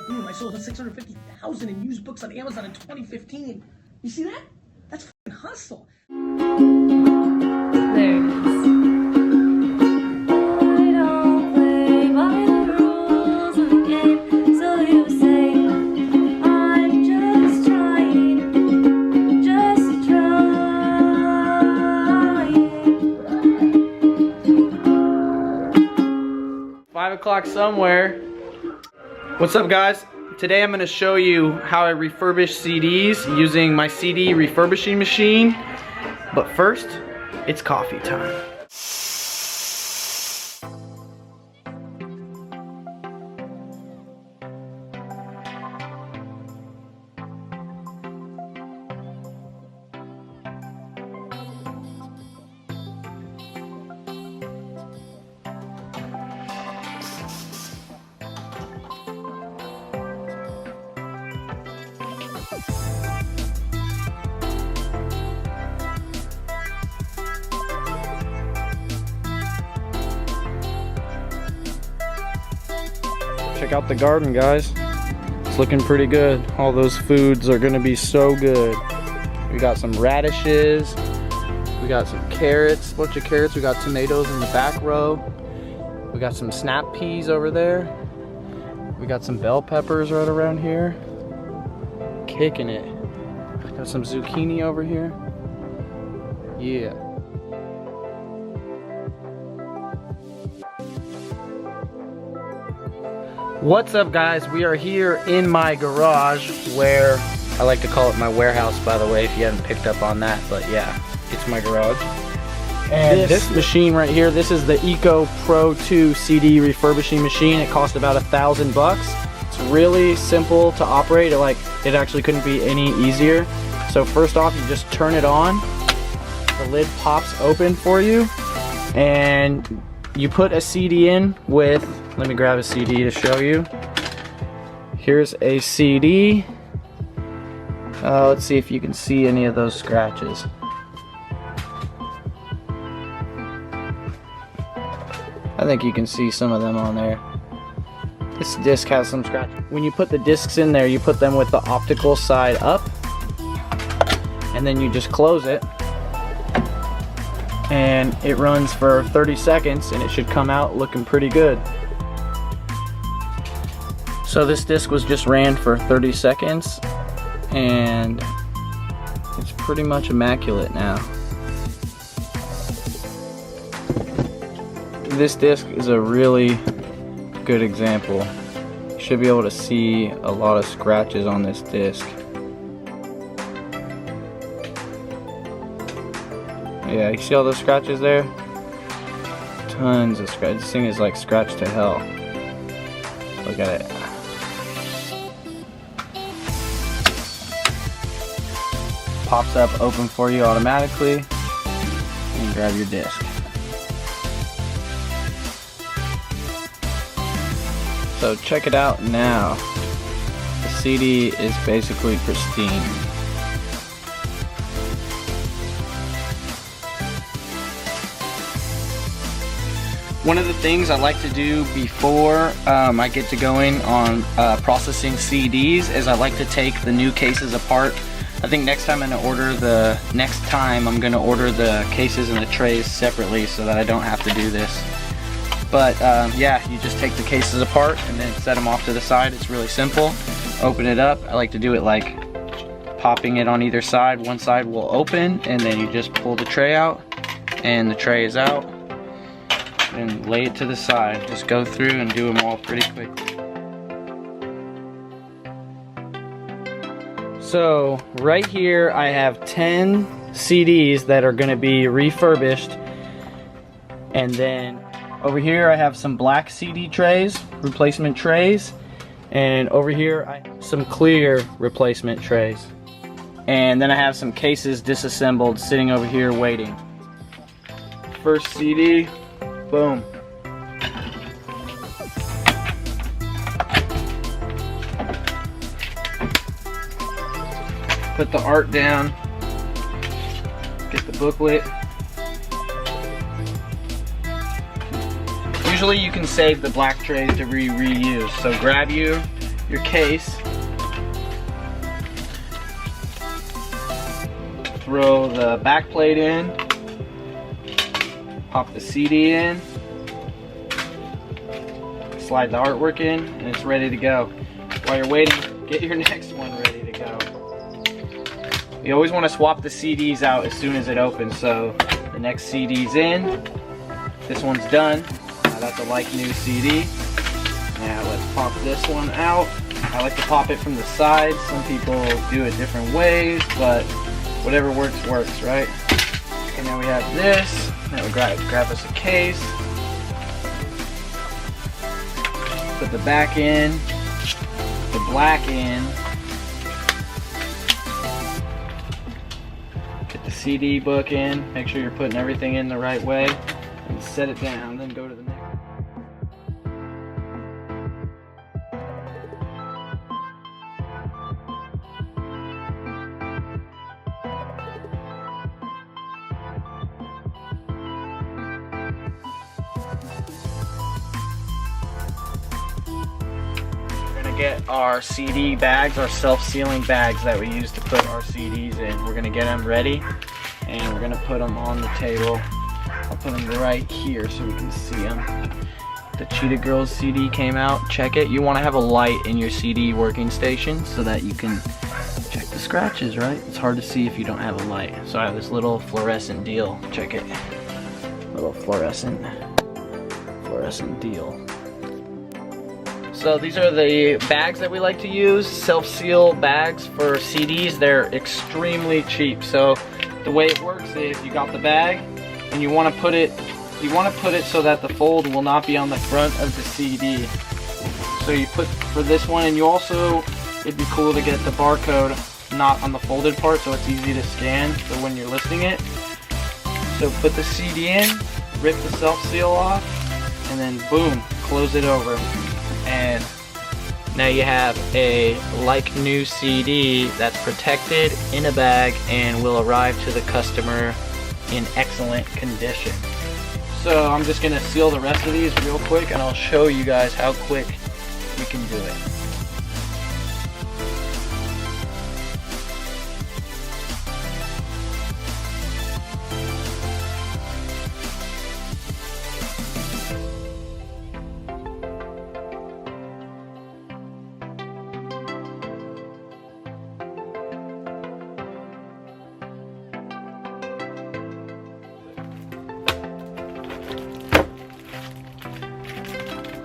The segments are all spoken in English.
boom, I sold 650,000 in used books on Amazon in 2015. You see that? That's fucking hustle. There it is. I don't play by the rules of the game, so you say I'm just trying, just trying. 5 o'clock somewhere. What's up, guys? Today I'm going to show you how I refurbish CDs using my CD refurbishing machine. But first, it's coffee time. Check out the garden, guys. It's looking pretty good. All those foods are gonna be so good. We got some radishes, we got some carrots, bunch of carrots, we got tomatoes in the back row, we got some snap peas over there, we got some bell peppers right around here. Kicking it. Got some zucchini over here. Yeah. What's up, guys? We are here in my garage, where I like to call it my warehouse, by the way, if you haven't picked up on that, but yeah, it's my garage. And this machine right here, this is the Eco Pro 2 CD refurbishing machine. It cost about $1,000. It's really simple to operate. It actually couldn't be any easier. So first off, you just turn it on. The lid pops open for you, and you put a CD in with, let me grab a CD to show you. Here's a CD. Let's see if you can see any of those scratches. I think you can see some of them on there. This disc has some scratches. When you put the discs in there, you put them with the optical side up, and then you just close it. And it runs for 30 seconds and it should come out looking pretty good. So this disc was just ran for 30 seconds and it's pretty much immaculate now. This disc is a really good example. You should be able to see a lot of scratches on this disc. Yeah, you see all those scratches there? Tons of scratches. This thing is like scratched to hell. Look at it. Pops up open for you automatically. And grab your disc. So check it out now. The CD is basically pristine. One of the things I like to do before I get to going on processing CDs is I like to take the new cases apart. I think next time I'm going to order the cases and the trays separately so that I don't have to do this. But yeah, you just take the cases apart and then set them off to the side. It's really simple. Open it up. I like to do it like popping it on either side. One side will open and then you just pull the tray out and the tray is out. And lay it to the side. Just go through and do them all pretty quickly. So right here I have 10 CDs that are going to be refurbished, and then over here I have some black CD trays, replacement trays, and over here I have some clear replacement trays, and then I have some cases disassembled sitting over here waiting. First CD. Boom. Put the art down. Get the booklet. Usually you can save the black trays to reuse. So grab you your case. Throw the back plate in. Pop the CD in. Slide the artwork in, and it's ready to go. While you're waiting, get your next one ready to go. You always want to swap the CDs out as soon as it opens. So the next CD's in. This one's done. Now that's a like new CD. Now let's pop this one out. I like to pop it from the side. Some people do it different ways, but whatever works, works, right? And now we have this. Now we grab us a case. Put the back in, the black in. Get the CD book in. Make sure you're putting everything in the right way. And set it down, then go to the next. Get our CD bags, our self-sealing bags that we use to put our CDs in. We're gonna get them ready and we're gonna put them on the table. I'll put them right here so we can see them. The Cheetah Girls CD came out. Check it. You want to have a light in your CD working station so that you can check the scratches, right? It's hard to see if you don't have a light. So I have this little fluorescent deal. Check it. Little fluorescent deal. So these are the bags that we like to use, self-seal bags for CDs. They're extremely cheap. So the way it works is you got the bag and you want to put it so that the fold will not be on the front of the CD. So you put for this one, and you also, it'd be cool to get the barcode not on the folded part so it's easy to scan for when you're listing it. So put the CD in, rip the self-seal off, and then boom, close it over. And now you have a like new CD that's protected in a bag and will arrive to the customer in excellent condition. So I'm just gonna seal the rest of these real quick and I'll show you guys how quick we can do it.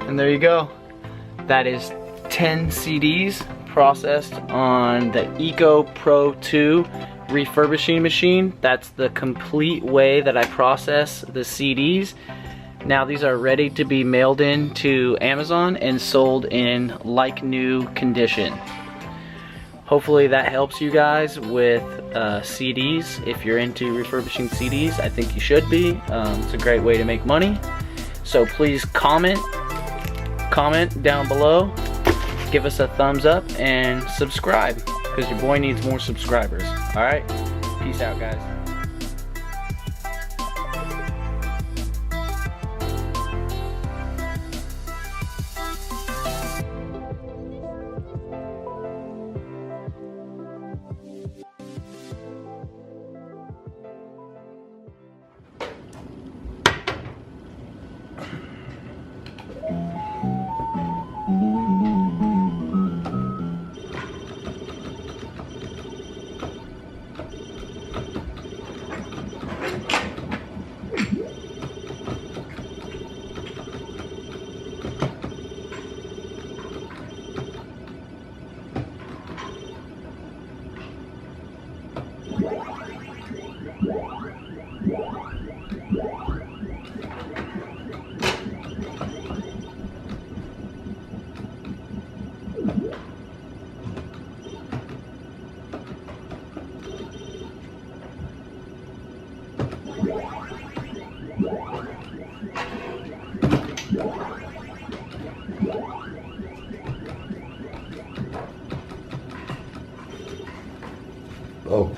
And there you go. That is 10 CDs processed on the Eco Pro 2 refurbishing machine. That's the complete way that I process the CDs. Now these are ready to be mailed in to Amazon and sold in like new condition. Hopefully that helps you guys with CDs. If you're into refurbishing CDs, I think you should be. It's a great way to make money. So please comment down below, give us a thumbs up, and subscribe, because your boy needs more subscribers. Alright, peace out, guys. Oh.